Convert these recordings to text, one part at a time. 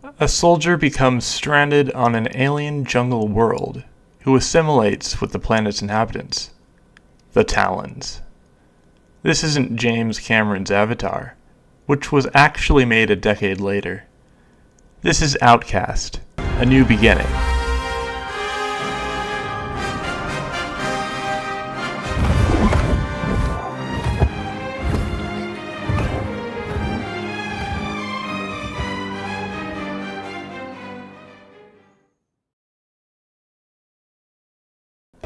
A soldier becomes stranded on an alien jungle world who assimilates with the planet's inhabitants, the Talons. This isn't James Cameron's Avatar, which was actually made a decade later. This is Outcast, A New Beginning.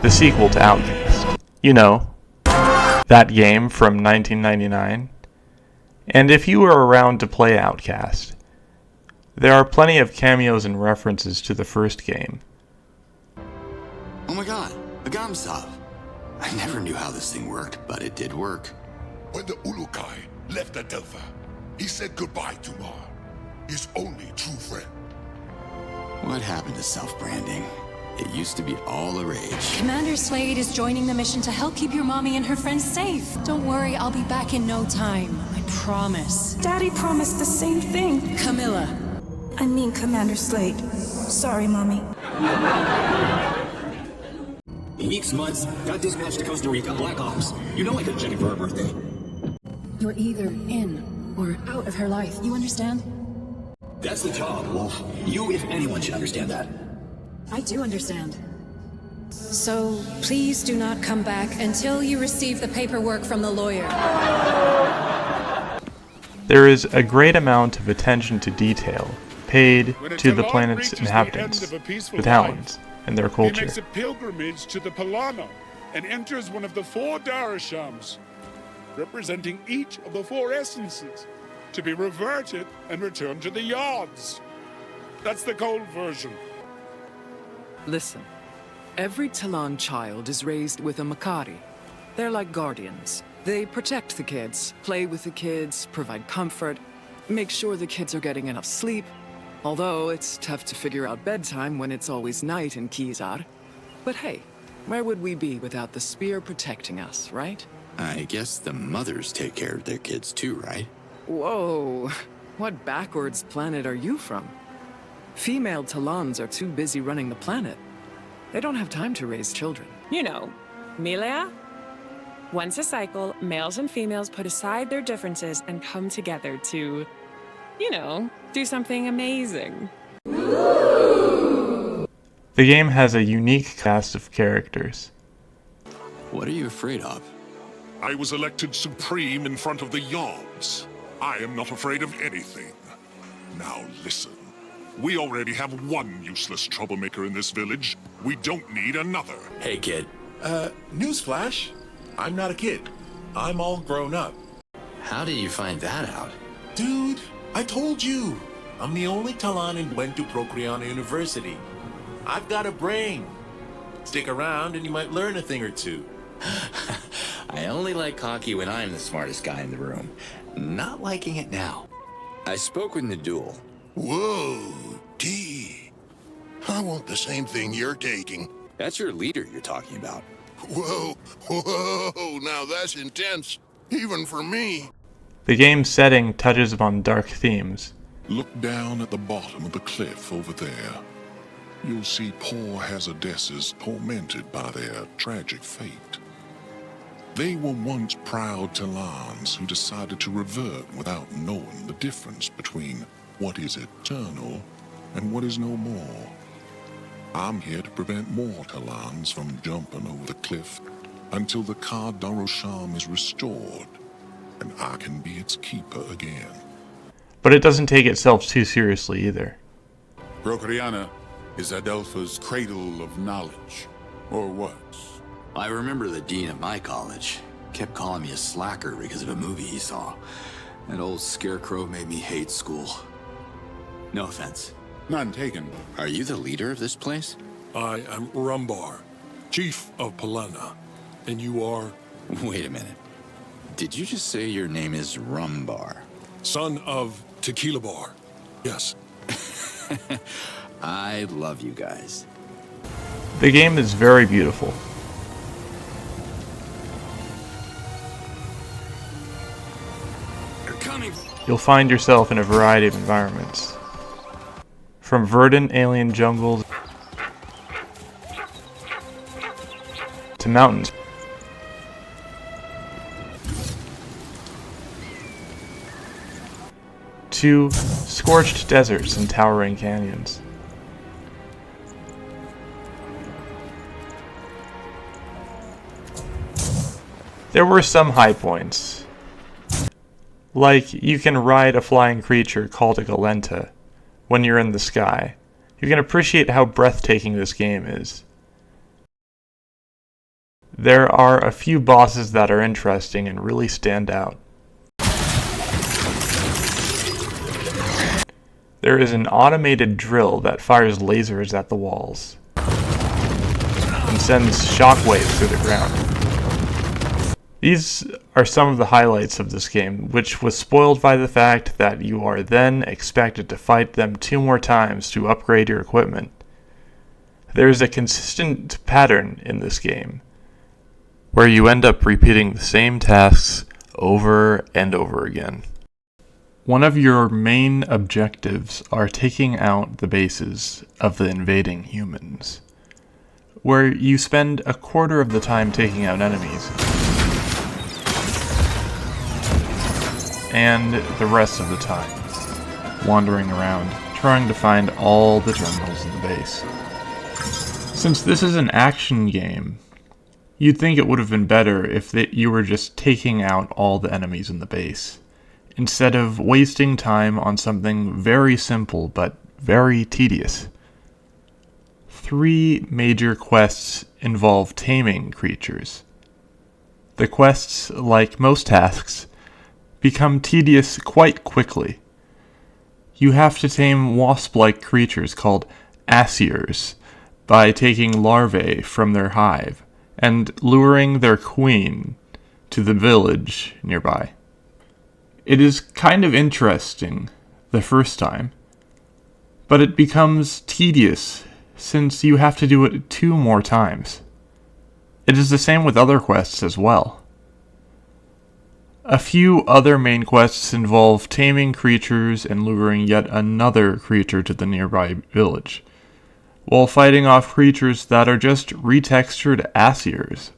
The sequel to Outcast. You know, that game from 1999. And if you were around to play Outcast, there are plenty of cameos and references to the first game. Oh my god, a Gamsav. I never knew how this thing worked, but it did work. When the Ulukai left Adelpha, he said goodbye to Mar, his only true friend. What happened to self-branding? It used to be all the rage. Commander Slade is joining the mission to help keep your mommy and her friends safe. Don't worry, I'll be back in no time. I promise. Daddy promised the same thing. Camilla. I mean Commander Slade. Sorry, Mommy. Weeks, months, got dispatched to Costa Rica, Black Ops. You know I couldn't check it for her birthday. You're either in or out of her life, you understand? That's the job, Wolf. You, if anyone, should understand that. I do understand. So, please do not come back until you receive the paperwork from the lawyer. There is a great amount of attention to detail paid to the planet's inhabitants, the Talons, and their culture. He makes a pilgrimage to the Palana and enters one of the 4 Darashams, representing each of the 4 essences, to be reverted and returned to the yards. That's the cold version. Listen, every Talon child is raised with a Makari. They're like guardians. They protect the kids, play with the kids, provide comfort, make sure the kids are getting enough sleep. Although it's tough to figure out bedtime when it's always night in Kizar. But hey, where would we be without the spear protecting us, right? I guess the mothers take care of their kids too, right? Whoa, what backwards planet are you from? Female Talons are too busy running the planet. They don't have time to raise children. You know, Milea? Once a cycle, males and females put aside their differences and come together to, you know, do something amazing. The game has a unique cast of characters. What are you afraid of? I was elected supreme in front of the yards. I am not afraid of anything. Now listen. We already have one useless troublemaker in this village. We don't need another. Hey, kid. Newsflash. I'm not a kid. I'm all grown up. How did you find that out? Dude, I told you. I'm the only Talon and went to Procreana University. I've got a brain. Stick around and you might learn a thing or two. I only like cocky when I'm the smartest guy in the room. Not liking it now. I spoke with Nadul. Whoa, T. I want the same thing you're taking. That's your leader you're talking about. Whoa, now that's intense, even for me. The game's setting touches upon dark themes. Look down at the bottom of the cliff over there. You'll see poor hazardesses tormented by their tragic fate. They were once proud Talons who decided to revert without knowing the difference between what is eternal and what is no more. I'm here to prevent more Talons from jumping over the cliff until the Ka Darosham is restored and I can be its keeper again. But it doesn't take itself too seriously either. Procreana is Adelpha's cradle of knowledge, or was. I remember the dean of my college kept calling me a slacker because of a movie he saw. That old scarecrow made me hate school. No offense. None taken. Are you the leader of this place? I am Rumbar, chief of Palana, and you are? Wait a minute. Did you just say your name is Rumbar? Son of Tequila Bar, yes. I love you guys. The game is very beautiful. They're coming. You'll find yourself in a variety of environments. From verdant alien jungles to mountains. To scorched deserts and towering canyons. There were some high points, like you can ride a flying creature called a Galenta when you're in the sky. You can appreciate how breathtaking this game is. There are a few bosses that are interesting and really stand out. There is an automated drill that fires lasers at the walls and sends shockwaves through the ground. These are some of the highlights of this game, which was spoiled by the fact that you are then expected to fight them 2 more times to upgrade your equipment. There is a consistent pattern in this game, where you end up repeating the same tasks over and over again. One of your main objectives are taking out the bases of the invading humans, where you spend a quarter of the time taking out enemies, and the rest of the time wandering around, trying to find all the terminals in the base. Since this is an action game, you'd think it would have been better if you were just taking out all the enemies in the base, instead of wasting time on something very simple but very tedious. 3 major quests involve taming creatures. The quests, like most tasks, become tedious quite quickly. You have to tame wasp-like creatures called Assiers by taking larvae from their hive and luring their queen to the village nearby. It is kind of interesting the first time, but it becomes tedious since you have to do it 2 more times. It is the same with other quests as well. A few other main quests involve taming creatures and luring yet another creature to the nearby village, while fighting off creatures that are just retextured Assiers.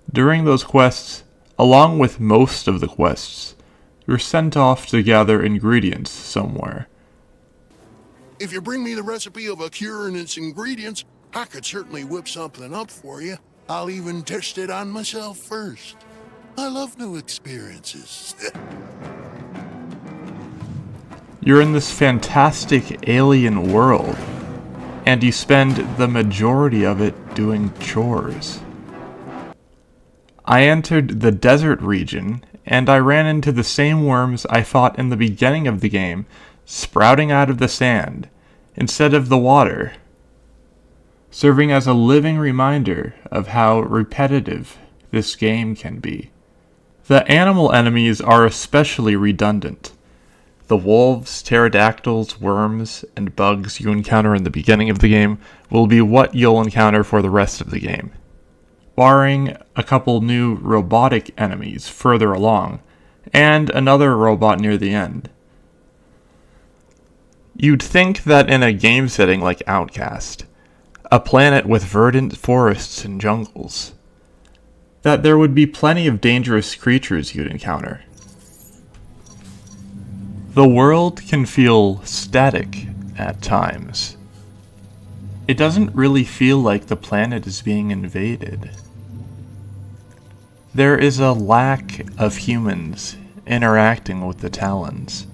During those quests, along with most of the quests, you're sent off to gather ingredients somewhere. If you bring me the recipe of a cure and its ingredients, I could certainly whip something up for you. I'll even test it on myself first. I love new experiences. You're in this fantastic alien world, and you spend the majority of it doing chores. I entered the desert region, and I ran into the same worms I fought in the beginning of the game, sprouting out of the sand instead of the water, serving as a living reminder of how repetitive this game can be. The animal enemies are especially redundant. The wolves, pterodactyls, worms, and bugs you encounter in the beginning of the game will be what you'll encounter for the rest of the game, barring a couple new robotic enemies further along, and another robot near the end. You'd think that in a game setting like Outcast, a planet with verdant forests and jungles, that there would be plenty of dangerous creatures you'd encounter. The world can feel static at times. It doesn't really feel like the planet is being invaded. There is a lack of humans interacting with the Talons,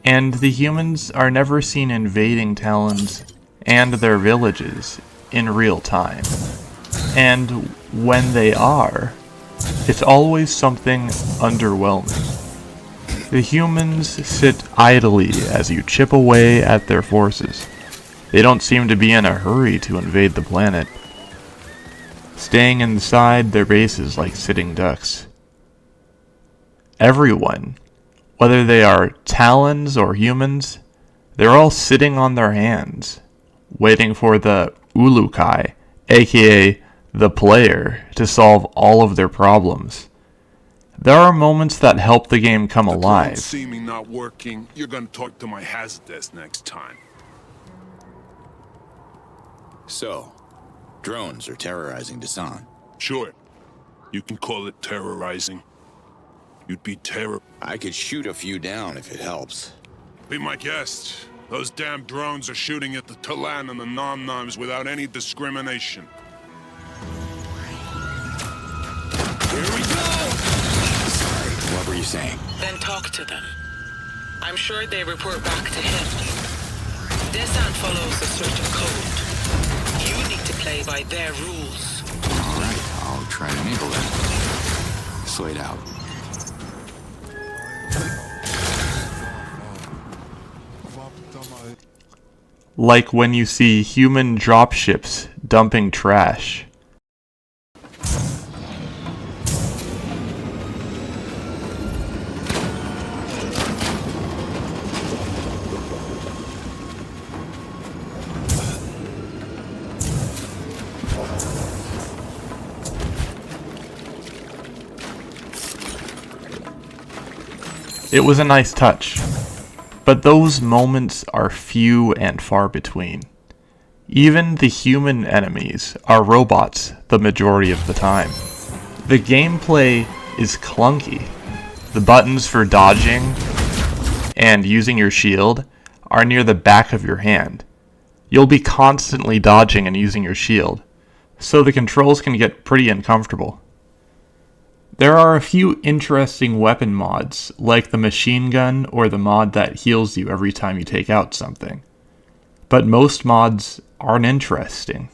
and the humans are never seen invading Talons and their villages in real time. And when they are, it's always something underwhelming. The humans sit idly as you chip away at their forces. They don't seem to be in a hurry to invade the planet, staying inside their bases like sitting ducks. Everyone, whether they are Talons or humans, they're all sitting on their hands, waiting for the Ulukai, aka the player, to solve all of their problems. There are moments that help the game come The clones alive. see me not working. You're gonna talk to my hazard desk next time. So, drones are terrorizing Dasan. Sure, you can call it terrorizing. You'd be I could shoot a few down if it helps. Be my guest. Those damn drones are shooting at the Talan and the Nom-Noms without any discrimination. Here we go! Sorry, what were you saying? Then talk to them. I'm sure they report back to him. Desan follows a certain code. You need to play by their rules. Alright, I'll try to enable that. Slate out. Like when you see human dropships dumping trash. It was a nice touch, but those moments are few and far between. Even the human enemies are robots the majority of the time. The gameplay is clunky. The buttons for dodging and using your shield are near the back of your hand. You'll be constantly dodging and using your shield, so the controls can get pretty uncomfortable. There are a few interesting weapon mods, like the machine gun or the mod that heals you every time you take out something. But most mods aren't interesting.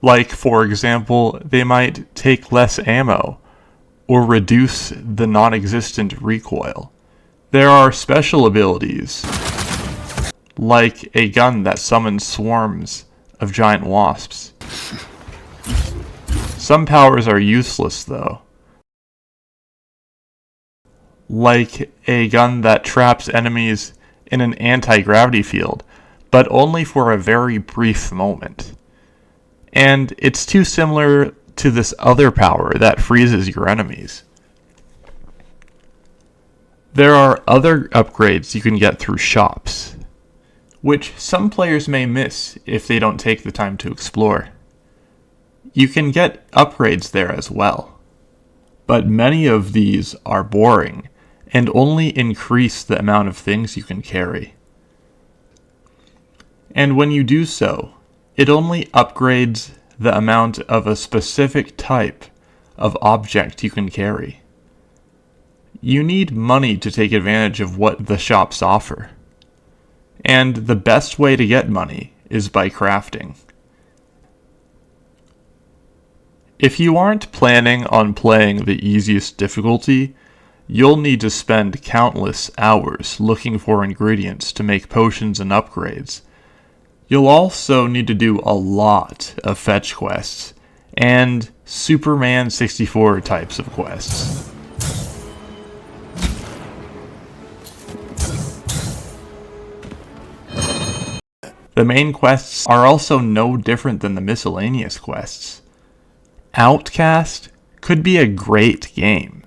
Like, for example, they might take less ammo, or reduce the non-existent recoil. There are special abilities, like a gun that summons swarms of giant wasps. Some powers are useless, though. Like a gun that traps enemies in an anti-gravity field, but only for a very brief moment. And it's too similar to this other power that freezes your enemies. There are other upgrades you can get through shops, which some players may miss if they don't take the time to explore. You can get upgrades there as well, but many of these are boring and only increase the amount of things you can carry. And when you do so, it only upgrades the amount of a specific type of object you can carry. You need money to take advantage of what the shops offer, and the best way to get money is by crafting. If you aren't planning on playing the easiest difficulty, you'll need to spend countless hours looking for ingredients to make potions and upgrades. You'll also need to do a lot of fetch quests and Superman 64 types of quests. The main quests are also no different than the miscellaneous quests. Outcast could be a great game,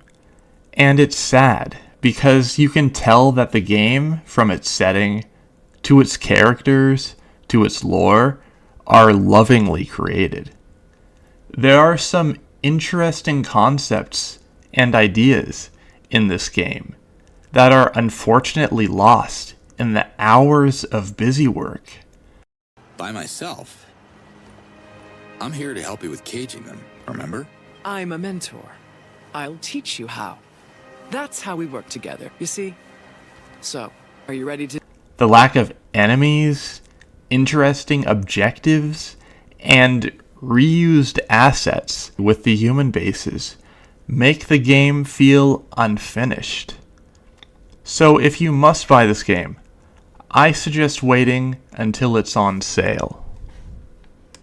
and it's sad because you can tell that the game, from its setting, to its characters, to its lore, are lovingly created. There are some interesting concepts and ideas in this game that are unfortunately lost in the hours of busy work. By myself. I'm here to help you with caging them, remember? I'm a mentor. I'll teach you how. That's how we work together, you see? So, are you ready to... The lack of enemies, interesting objectives, and reused assets with the human bases make the game feel unfinished. So if you must buy this game, I suggest waiting until it's on sale.